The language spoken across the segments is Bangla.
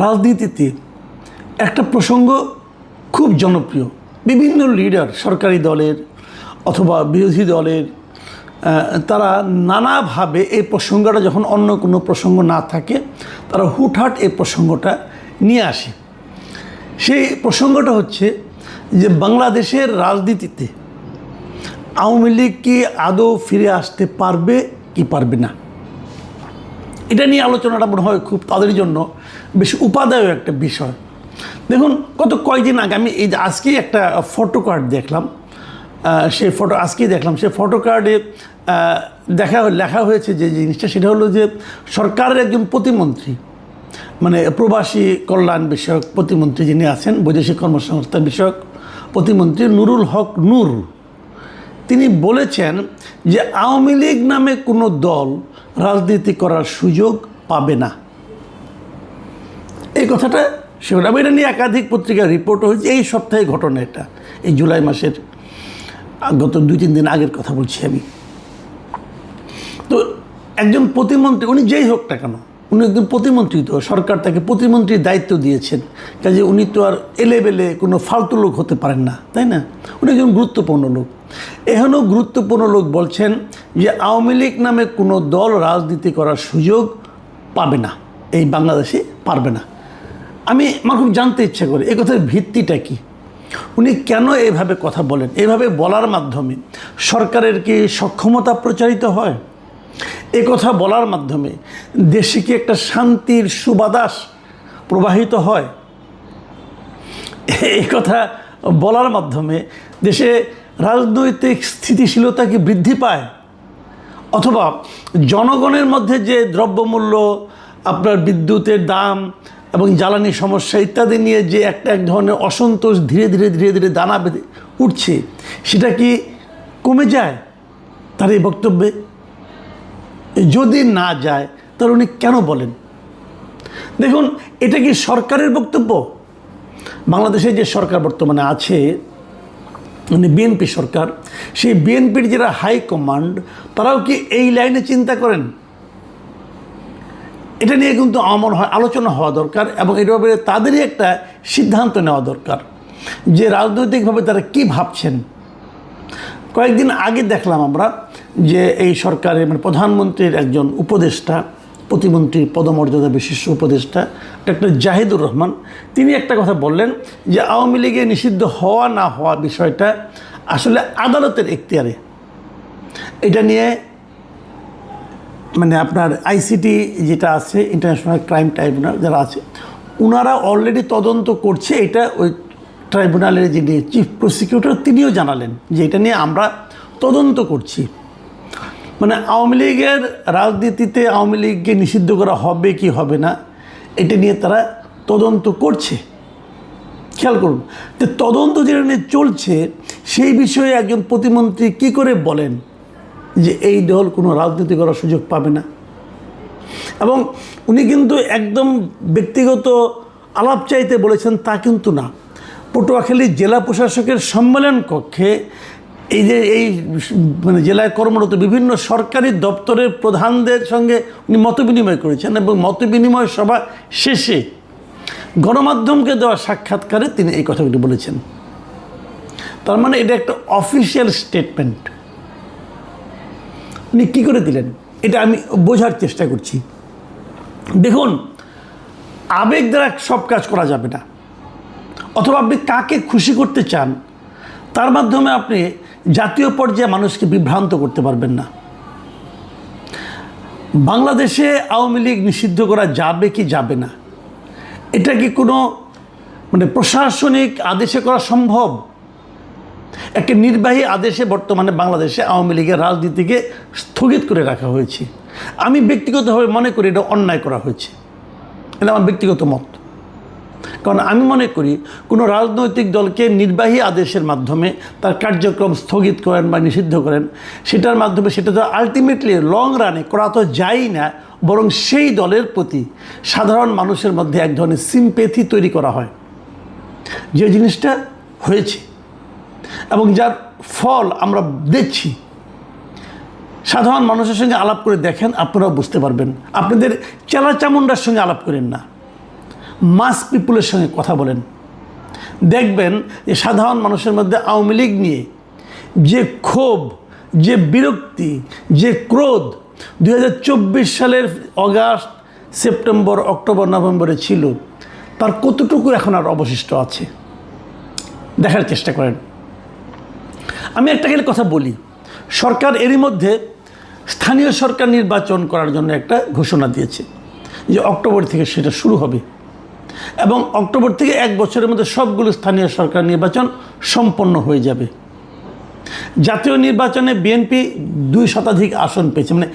রাজনীতিতে একটা প্রসঙ্গ খুব জনপ্রিয়। বিভিন্ন লিডার সরকারি দলের অথবা বিরোধী দলের তারা নানাভাবে এই প্রসঙ্গটা যখন অন্য কোনো প্রসঙ্গ না থাকে তারা হুটহাট এই প্রসঙ্গটা নিয়ে আসে। সেই প্রসঙ্গটা হচ্ছে যে বাংলাদেশের রাজনীতিতে আওয়ামী লীগ কি আদৌ ফিরে আসতে পারবে কি পারবে না, এটা নিয়ে আলোচনাটা মনে হয় খুব তাদের জন্য বেশ উপাদেয় একটা বিষয়। দেখুন, গত কয়েকদিন আগে আমি এই আজকেই একটা ফটো কার্ড দেখলাম, সেই ফটো কার্ডে লেখা হয়েছে যে জিনিসটা, সেটা হলো যে সরকারের একজন প্রতিমন্ত্রী, মানে প্রবাসী কল্যাণ বিষয়ক প্রতিমন্ত্রী যিনি আছেন, বৈদেশিক কর্মসংস্থান বিষয়ক প্রতিমন্ত্রী নুরুল হক নূর, তিনি বলেছেন যে আওয়ামী লীগ নামে কোনো দল রাজনীতি করার সুযোগ পাবে না। এই কথাটা সেটা এটা নিয়ে একাধিক পত্রিকার রিপোর্ট হয়েছে। এই সপ্তাহে ঘটনা, এটা এই জুলাই মাসের গত 2-3 দিন আগের কথা বলছি আমি। তো একজন প্রতিমন্ত্রী, উনি যেই হোক না কেন, উনি একজন প্রতিমন্ত্রী, তো সরকার তাকে প্রতিমন্ত্রীর দায়িত্ব দিয়েছেন, কাজে উনি তো আর এলেবেলে কোনো ফালতু লোক হতে পারেন না, তাই না? উনি একজন গুরুত্বপূর্ণ লোক। এখনও গুরুত্বপূর্ণ লোক বলছেন যে আওয়ামী লীগ নামে কোনো দল রাজনীতি করার সুযোগ পাবে না, এই বাংলাদেশে পারবে না। আমার খুব জানতে ইচ্ছে করে এই কথার ভিত্তিটা কি, উনি কেন এইভাবে কথা বলেন? এইভাবে বলার মাধ্যমে সরকারের কি সক্ষমতা প্রচারিত হয়? এই কথা বলার মাধ্যমে দেশে কি একটা শান্তির সুবাতাস প্রবাহিত হয়? এই কথা বলার মাধ্যমে দেশে রাজনৈতিক স্থিতিশীলতা কি বৃদ্ধি পায়? অথবা জনগণের মধ্যে যে দ্রব্যমূল্য, আপনার বিদ্যুতের দাম এবং জ্বালানি সমস্যা ইত্যাদি নিয়ে যে এক ধরনের অসন্তোষ ধীরে ধীরে দানা বেঁধে উঠছে, সেটা কি কমে যায় তার এই বক্তব্যে? যদি না যায় তাহলে উনি কেন বলেন? দেখুন, এটা কি সরকারের বক্তব্য? বাংলাদেশে যে সরকার বর্তমানে আছে, মানে বিএনপি সরকার, সেই বিএনপির যারা হাইকমান্ড, তারাও কি এই লাইনে চিন্তা করেন? এটা নিয়ে কিন্তু আমার মনে হয় আলোচনা হওয়া দরকার এবং এর ব্যাপারে তাদেরই একটা সিদ্ধান্ত নেওয়া দরকার যে রাজনৈতিকভাবে তারা কি ভাবছেন। কয়েকদিন আগে দেখলাম আমরা যে এই সরকারের মানে প্রধানমন্ত্রীর একজন উপদেষ্টা, প্রতিমন্ত্রীর পদমর্যাদা বিশিষ্ট উপদেষ্টা ডক্টর জাহিদুর রহমান, তিনি একটা কথা বললেন যে আওয়ামী লীগে নিষিদ্ধ হওয়া না হওয়া বিষয়টা আসলে আদালতের এখতিয়ারে। এটা নিয়ে মানে আপনার আইসিটি যেটা আছে, ইন্টারন্যাশনাল ক্রাইম ট্রাইব্যুনাল যারা আছে, ওনারা অলরেডি তদন্ত করছে। এটা ওই ট্রাইব্যুনালের যিনি চিফ প্রসিকিউটর, তিনিও জানালেন যে এটা নিয়ে আমরা তদন্ত করছি। মানে আওয়ামী লীগের রাজনীতিতে আওয়ামী লীগকে নিষিদ্ধ করা হবে কি হবে না, এটা নিয়ে তারা তদন্ত করছে। খেয়াল করুন, যে তদন্ত যেটা নিয়ে চলছে সেই বিষয়ে একজন প্রতিমন্ত্রী কি করে বলেন যে এই দল কোনো রাজনীতি করার সুযোগ পাবে না? এবং উনি কিন্তু একদম ব্যক্তিগত আলাপ চাইতে বলেছেন তা কিন্তু না। পটুয়াখালী জেলা প্রশাসকের সম্মেলন কক্ষে এই মানে জেলায় কর্মরত বিভিন্ন সরকারি দপ্তরের প্রধানদের সঙ্গে উনি মতবিনিময় করেছেন এবং মতবিনিময় সভা শেষে গণমাধ্যমকে দেওয়া সাক্ষাৎকারে তিনি এই কথাগুলি বলেছেন। তার মানে এটা একটা অফিসিয়াল স্টেটমেন্ট। উনি কী করে দিলেন এটা আমি বোঝার চেষ্টা করছি। দেখুন, আবেগ দ্বারা সব কাজ করা যাবে না, অথবা আপনি কাকে খুশি করতে চান তার মাধ্যমে আপনি জাতীয় পর্যায়ে মানুষকে বিভ্রান্ত করতে পারবেন না। বাংলাদেশে আওয়ামী লীগ নিষিদ্ধ করা যাবে কি যাবে না, এটা কি কোনো মানে প্রশাসনিক আদেশে করা সম্ভব? একটা নির্বাহী আদেশে বর্তমানে বাংলাদেশে আওয়ামী লীগের রাজনীতিকে স্থগিত করে রাখা হয়েছে। আমি ব্যক্তিগতভাবে মনে করি এটা অন্যায় করা হয়েছে, এটা আমার ব্যক্তিগত মত। কারণ আমি মনে করি কোনো রাজনৈতিক দলকে নির্বাহী আদেশের মাধ্যমে তার কার্যক্রম স্থগিত করেন বা নিষিদ্ধ করেন, সেটার মাধ্যমে সেটা তো আলটিমেটলি লং রানে করা তো যায়ই না, বরং সেই দলের প্রতি সাধারণ মানুষের মধ্যে এক ধরনের সিম্প্যাথি তৈরি করা হয়, যে জিনিসটা হয়েছে এবং যার ফল আমরা দেখছি। সাধারণ মানুষের সঙ্গে আলাপ করে দেখেন, আপনারাও বুঝতে পারবেন। আপনাদের চেলা চামুন্ডার সঙ্গে আলাপ করেন না, মাস পিপুলের সঙ্গে কথা বলেন, দেখবেন যে সাধারণ মানুষের মধ্যে আওয়ামী লীগ নিয়ে যে ক্ষোভ, যে বিরক্তি, যে ক্রোধ 2024 সালের অগাস্ট, সেপ্টেম্বর, অক্টোবর, নভেম্বরে ছিল, তার কতটুকু এখন আর অবশিষ্ট আছে দেখার চেষ্টা করেন। আমি একটা কথা বলি, সরকার এরই মধ্যে স্থানীয় সরকার নির্বাচন করার জন্য একটা ঘোষণা দিয়েছে যে অক্টোবর থেকে সেটা শুরু হবে এবং অক্টোবর থেকে 1 বছরের মধ্যে সবগুলো স্থানীয় সরকার নির্বাচন সম্পন্ন হয়ে যাবে। জাতীয় নির্বাচনে বিএনপি 2 শতাধিক আসন পেয়েছে, মানে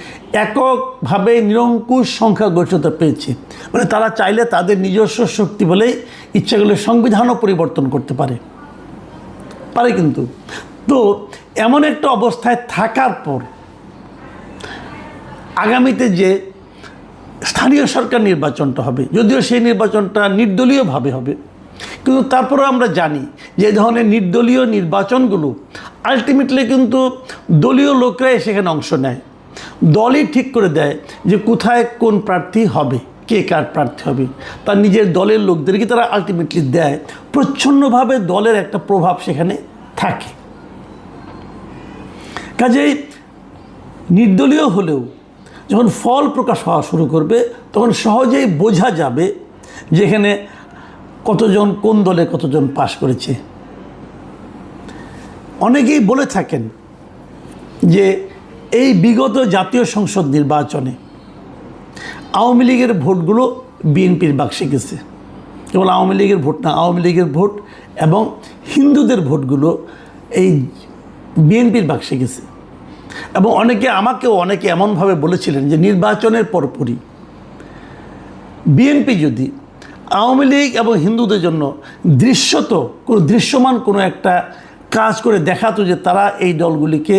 এককভাবে নিরঙ্কুশ সংখ্যাগরিষ্ঠতা পেয়েছে। মানে তারা চাইলে তাদের নিজস্ব শক্তি বলেই ইচ্ছা করলে সংবিধানও পরিবর্তন করতে পারে কিন্তু। তো এমন একটা অবস্থায় থাকার পর আগামীতে যে স্থানীয় সরকার নির্বাচনটা হবে, যদিও সেই নির্বাচনটা নির্দলীয়ভাবে হবে, কিন্তু তারপরেও আমরা জানি যে ধরনের নির্দলীয় নির্বাচনগুলো আলটিমেটলি কিন্তু দলীয় লোকরাই সেখানে অংশ নেয়। দলই ঠিক করে দেয় যে কোথায় কোন প্রার্থী হবে, কে কার প্রার্থী হবে, তার নিজের দলের লোকদেরকে তারা আলটিমেটলি দেয়। প্রচ্ছন্নভাবে দলের একটা প্রভাব সেখানে থাকে। কাজেই নির্দলীয় হলেও যখন ফল প্রকাশ হওয়া শুরু করবে তখন সহজেই বোঝা যাবে যে এখানে কতজন কোন দলে কতজন পাশ করেছে। অনেকেই বলে থাকেন যে এই বিগত জাতীয় সংসদ নির্বাচনে আওয়ামী লীগের ভোটগুলো বিএনপির বাক্সে গেছে। কেবল আওয়ামী লীগের ভোট না, আওয়ামী লীগের ভোট এবং হিন্দুদের ভোটগুলো এই বিএনপির বাক্সে গেছে। এবং অনেকে এমনভাবে বলেছিলেন যে নির্বাচনের পরপরই বিএনপি যদি আওয়ামী লীগ এবং হিন্দুদের জন্য দৃশ্যমান কোনো একটা কাজ করে দেখাতো যে তারা এই দলগুলিকে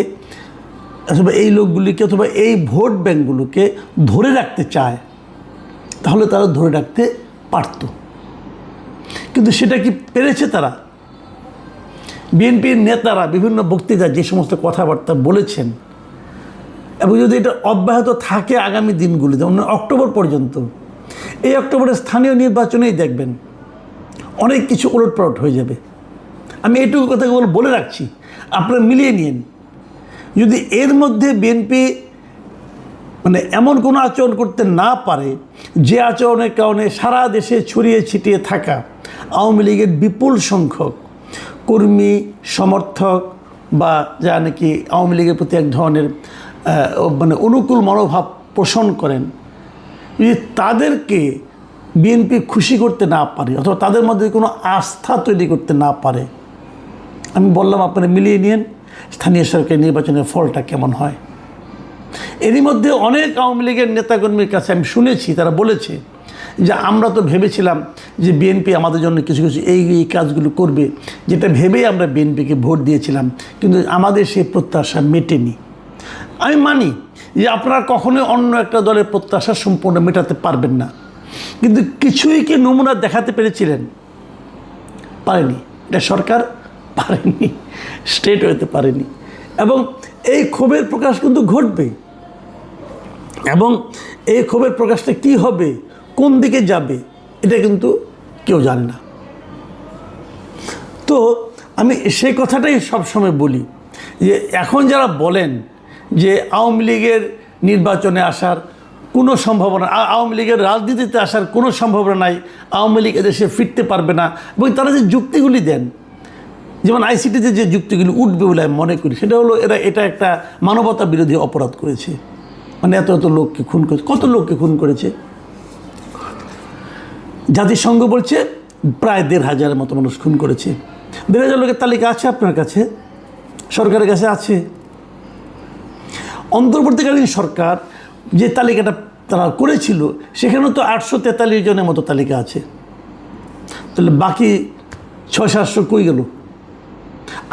অথবা এই লোকগুলিকে অথবা এই ভোট ব্যাঙ্কগুলোকে ধরে রাখতে চায়, তাহলে তারা ধরে রাখতে পারত। কিন্তু সেটা কি পেরেছে তারা? বিএনপির নেতারা বিভিন্ন বক্তৃতায় যে সমস্ত কথাবার্তা বলেছেন এবং যদি এটা অব্যাহত থাকে আগামী দিনগুলি, যেমন অক্টোবর পর্যন্ত, এই অক্টোবরের স্থানীয় নির্বাচনেই দেখবেন অনেক কিছু ওলটপালট হয়ে যাবে। আমি এইটুকু কথা বলে রাখছি, আপনারা মিলিয়ে নিন। যদি এর মধ্যে বিএনপি মানে এমন কোনো আচরণ করতে না পারে যে আচরণের কারণে সারা দেশে ছড়িয়ে ছিটিয়ে থাকা আওয়ামী লীগের বিপুল সংখ্যক কর্মী, সমর্থক বা যা নাকি আওয়ামী লীগের প্রতি এক ধরনের মানে অনুকূল মনোভাব পোষণ করেন, যদি তাদেরকে বিএনপি খুশি করতে না পারে অথবা তাদের মধ্যে কোনো আস্থা তৈরি করতে না পারে, আমি বললাম আপনারা মিলিয়ে নিন স্থানীয় সরকার নির্বাচনের ফলটা কেমন হয়। এরই মধ্যে অনেক আওয়ামী লীগের নেতাকর্মীর কাছে আমি শুনেছি, তারা বলেছে যে আমরা তো ভেবেছিলাম যে বিএনপি আমাদের জন্য কিছু এই কাজগুলো করবে, যেটা ভেবেই আমরা বিএনপিকে ভোট দিয়েছিলাম, কিন্তু আমাদের সেই প্রত্যাশা মেটেনি। আমি মানি যে আপনারা কখনোই অন্য একটা দলের প্রত্যাশা সম্পূর্ণ মেটাতে পারবেন না, কিন্তু কিছুই কি নমুনা দেখাতে পেরেছিলেন? পারেনি। এটা সরকার পারেনি, স্টেট হতে পারেনি। এবং এই ক্ষোভের প্রকাশ কিন্তু ঘটবে এবং এই ক্ষোভের প্রকাশটা কি হবে, কোন দিকে যাবে, এটা কিন্তু কেউ জানে না। তো আমি সেই কথাটাই সবসময় বলি যে এখন যারা বলেন যে আওয়ামী লীগের নির্বাচনে আসার কোনো সম্ভাবনা, আওয়ামী লীগের রাজনীতিতে আসার কোনো সম্ভাবনা নাই, আওয়ামী লীগ এদেশে ফিরতে পারবে না, এবং তারা যে যুক্তিগুলি দেন, যেমন আইসিটিতে যে যুক্তিগুলি উঠবে বলে আমি মনে করি, সেটা হলো এটা একটা মানবতা বিরোধী অপরাধ করেছে। মানে এত লোককে খুন করেছে। কত লোককে খুন করেছে? জাতিসংঘ বলছে প্রায় 1,500-এর মতো মানুষ খুন করেছে। 1,500 লোকের তালিকা আছে আপনার কাছে, সরকারের কাছে আছে। অন্তর্বর্তীকালীন সরকার যে তালিকাটা তারা করেছিল সেখানেও তো 843 জনের মতো তালিকা আছে। তাহলে বাকি 600-700 কই গেল?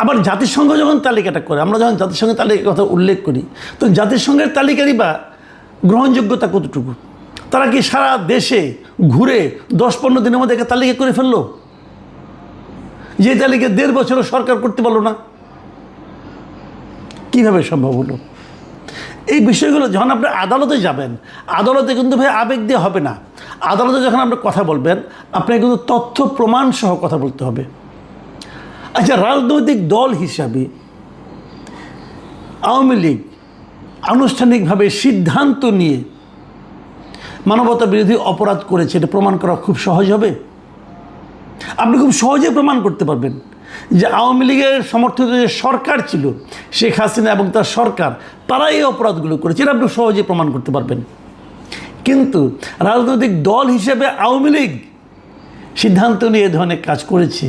আবার জাতিসংঘ যখন তালিকাটা করে, আমরা যখন জাতিসংঘের তালিকার কথা উল্লেখ করি, তো জাতিসংঘের তালিকারই বা গ্রহণযোগ্যতা কতটুকু? তারা কি সারা দেশে ঘুরে 10-15 দিনের মধ্যে একটা তালিকা করে ফেললো? যে তালিকা 1.5 বছরও সরকার করতে পারলো না, কীভাবে সম্ভব হলো? এই বিষয়গুলো যখন আপনি আদালতে যাবেন, আদালতে কিন্তু ভাই আবেগ দিয়ে হবে না। আদালতে যখন আপনি কথা বলবেন, আপনাকে কিন্তু তথ্য প্রমাণ সহ কথা বলতে হবে। আচ্ছা, রাজনৈতিক দল হিসাবে আওয়ামী লীগ আনুষ্ঠানিকভাবে সিদ্ধান্ত নিয়ে মানবতা বিরোধী অপরাধ করেছে, এটা প্রমাণ করা খুব সহজ হবে। আপনি খুব সহজে প্রমাণ করতে পারবেন যে আওয়ামী লীগের সমর্থিত যে সরকার ছিল, শেখ হাসিনা এবং তার সরকার, তারা এই অপরাধগুলো করেছে, এটা আপনি সহজে প্রমাণ করতে পারবেন। কিন্তু রাজনৈতিক দল হিসেবে আওয়ামী লীগ সিদ্ধান্ত নিয়ে এ ধরনের কাজ করেছে,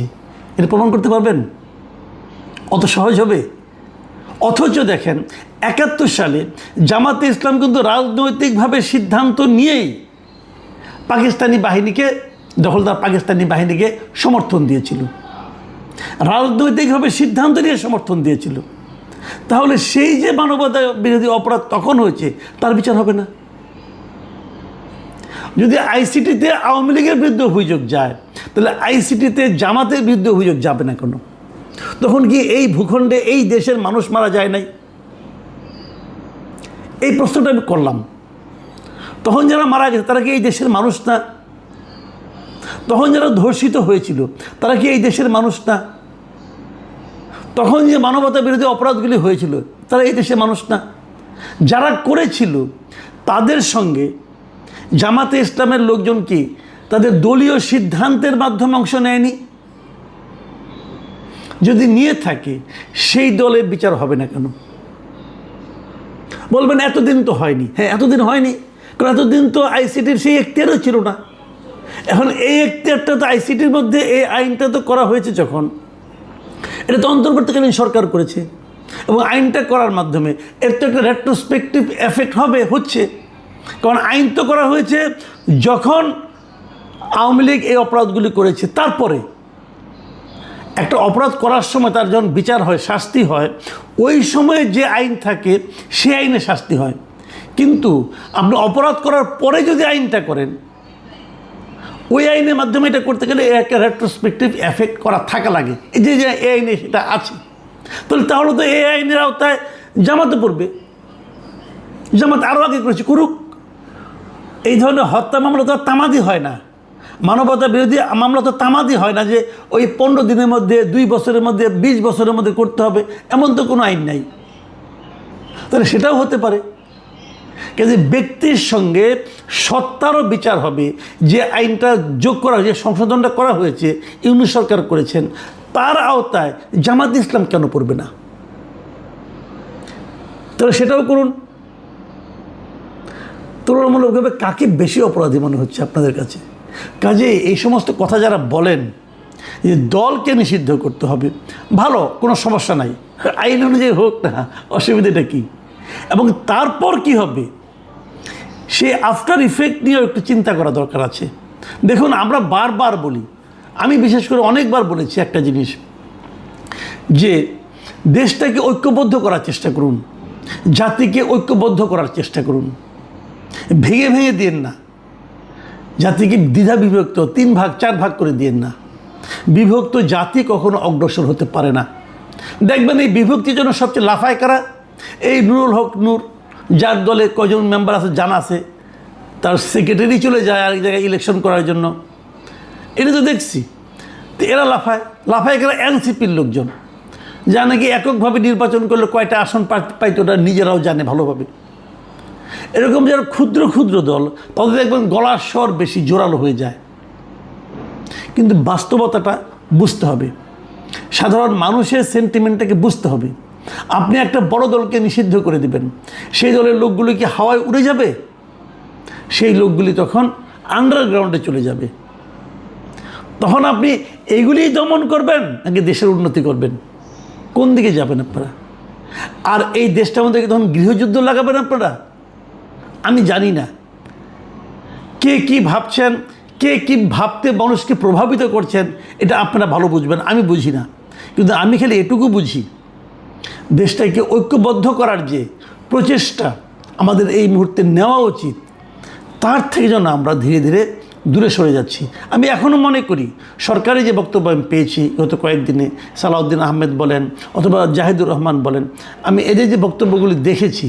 এটা প্রমাণ করতে পারবেন? অত সহজ হবে? অথচ দেখেন ৭১ সালে জামাতে ইসলাম কিন্তু রাজনৈতিকভাবে সিদ্ধান্ত নিয়েই পাকিস্তানি বাহিনীকে, দখলদার পাকিস্তানি বাহিনীকে সমর্থন দিয়েছিল, রাজনৈতিকভাবে সিদ্ধান্ত নিয়ে সমর্থন দিয়েছিল। তাহলে সেই যে মানবতা বিরোধী অপরাধ তখন হয়েছে, তার বিচার হবে না? যদি আইসিটিতে আওয়ামী লীগের বিরুদ্ধে অভিযোগ যায়, তাহলে আইসিটিতে জামাতের বিরুদ্ধে অভিযোগ যাবে না কেন? তখন কি এই ভূখণ্ডে এই দেশের মানুষ মারা যায় নাই? এই প্রশ্নটা আমি করলাম। তখন যারা মারা গেছে তারা কি এই দেশের মানুষ না? তখন যারা ধর্ষিত হয়েছিল তারা কি এই দেশের মানুষ না? তখন যে মানবতা বিরোধী অপরাধগুলি হয়েছিল তারা এই দেশের মানুষ না? যারা করেছিল তাদের সঙ্গে জামাতে ইসলামের লোকজন কি তাদের দলীয় সিদ্ধান্তের মাধ্যমে অংশ নেয়নি? যদি নিয়ে থাকে, সেই দলের বিচার হবে না কেন? বলবেন এতদিন তো হয়নি। হ্যাঁ, এতদিন হয়নি, কারণ এতদিন তো আইসিটির সেই এখতিয়ারও ছিল না। এখন এই এখতিয়ারটা তো আইসিটির মধ্যে, এই আইনটা তো করা হয়েছে যখন, এটা তো অন্তর্বর্তীকালীন সরকার করেছে, এবং আইনটা করার মাধ্যমে এর তো একটা রেট্রোস্পেক্টিভ এফেক্ট হচ্ছে। কারণ আইন তো করা হয়েছে যখন আওয়ামী লীগ এই অপরাধগুলি করেছে, তারপরে একটা অপরাধ করার সময় তার যখন বিচার হয়, শাস্তি হয়, ওই সময়ে যে আইন থাকে সেই আইনে শাস্তি হয়। কিন্তু আপনি অপরাধ করার পরে যদি আইনটা করেন, ওই আইনের মাধ্যমে এটা করতে গেলে একটা রেট্রোস্পেক্টিভ এফেক্ট করা থাকা লাগে। এই যে এই আইনে সেটা আছে, তাহলে তো এই আইনের আওতায় জামাতে পড়বে। জামাত আরও আগে করেছে, করুক। এই ধরনের হত্যা মামলা তো তামাদি হয় না, মানবতা বিরোধী মামলা তো তামাদি হয় না যে ওই 15 দিনের মধ্যে, 2 বছরের মধ্যে, 20 বছরের মধ্যে করতে হবে, এমন তো কোনো আইন নাই। তাহলে সেটাও হতে পারে। কিন্তু ব্যক্তির সঙ্গে সত্তারও বিচার হবে। যে আইনটা যোগ করা হয়েছে, সংশোধনটা করা হয়েছে, ইউনূস সরকার করেছেন, তার আওতায় জামাত ইসলাম কেন পড়বে না? তাহলে সেটাও করুন। তুলনামূলকভাবে কাকে বেশি অপরাধী মনে হচ্ছে আপনাদের কাছে? কাজে এই সমস্ত কথা যারা বলেন যে দলকে নিষিদ্ধ করতে হবে, ভালো, কোনো সমস্যা নাই, আইন অনুযায়ী হোক না, অসুবিধাটা কী? এবং তারপর কি হবে সে আফটার ইফেক্ট নিয়েও একটু চিন্তা করা দরকার আছে। দেখুন, আমরা বারবার বলি, আমি বিশেষ করে অনেকবার বলেছি একটা জিনিস, যে দেশটাকে ঐক্যবদ্ধ করার চেষ্টা করুন, জাতিকে ঐক্যবদ্ধ করার চেষ্টা করুন, ভেঙে ভেঙে দিয়েন না। জাতিকে দ্বিধা বিভক্ত 3 ভাগ 4 ভাগ করে দিয়েন না। বিভক্ত জাতি কখনো অগ্রসর হতে পারে না। দেখবেন এই বিভক্তির জন্য সবচেয়ে লাফায় কারা? এই নুরুল হক নূর, যার দলে কজন মেম্বার আছে জানা আছে, তার সেক্রেটারি চলে যায় আরেক জায়গায় ইলেকশন করার জন্য, এটা তো দেখছি। তো এরা লাফায় কারা? এনসিপির লোকজন, যা নাকি এককভাবে নির্বাচন করলে কয়টা আসন পাইতো ওটা নিজেরাও জানে ভালোভাবে। এরকম যারা ক্ষুদ্র ক্ষুদ্র দল, তাদের দেখবেন গলার স্বর বেশি জোরালো হয়ে যায়। কিন্তু বাস্তবতাটা বুঝতে হবে, সাধারণ মানুষের সেন্টিমেন্টটাকে বুঝতে হবে। আপনি একটা বড় দলকে নিষিদ্ধ করে দিবেন, সেই দলের লোকগুলি কি হাওয়ায় উড়ে যাবে? সেই লোকগুলি তখন আন্ডারগ্রাউন্ডে চলে যাবে। তখন আপনি এইগুলিই দমন করবেন নাকি দেশের উন্নতি করবেন? কোন দিকে যাবেন আপনারা? আর এই দেশটার মধ্যে তখন গৃহযুদ্ধ লাগাবেন আপনারা? আমি জানি না কে কি ভাবছেন, কে কি ভাবতে মানুষকে প্রভাবিত করছেন, এটা আপনারা ভালো বুঝবেন, আমি বুঝি না। কিন্তু আমি খালি এটুকু বুঝি, দেশটাকে ঐক্যবদ্ধ করার যে প্রচেষ্টা আমাদের এই মুহূর্তে নেওয়া উচিত, তার থেকে যেন আমরা ধীরে ধীরে দূরে সরে যাচ্ছি। আমি এখনও মনে করি সরকারি যে বক্তব্য আমি পেয়েছি গত কয়েকদিনে, সালাউদ্দিন আহমেদ বলেন অথবা জাহিদুর রহমান বলেন, আমি এদের যে বক্তব্যগুলি দেখেছি,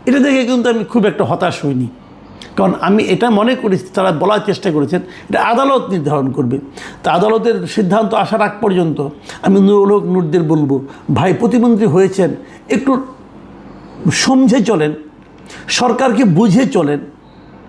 এটা দেখে কিন্তু আমি খুব একটা হতাশ হইনি। কারণ আমি এটা মনে করি, তারা বলার চেষ্টা করেছেন এটা আদালত নির্ধারণ করবে। তা আদালতের সিদ্ধান্ত আসার আগ পর্যন্ত আমি নুরুল হক নূরদের বলবো, ভাই প্রতিমন্ত্রী হয়েছেন, একটু সমঝে চলেন, সরকারকে বুঝে চলেন।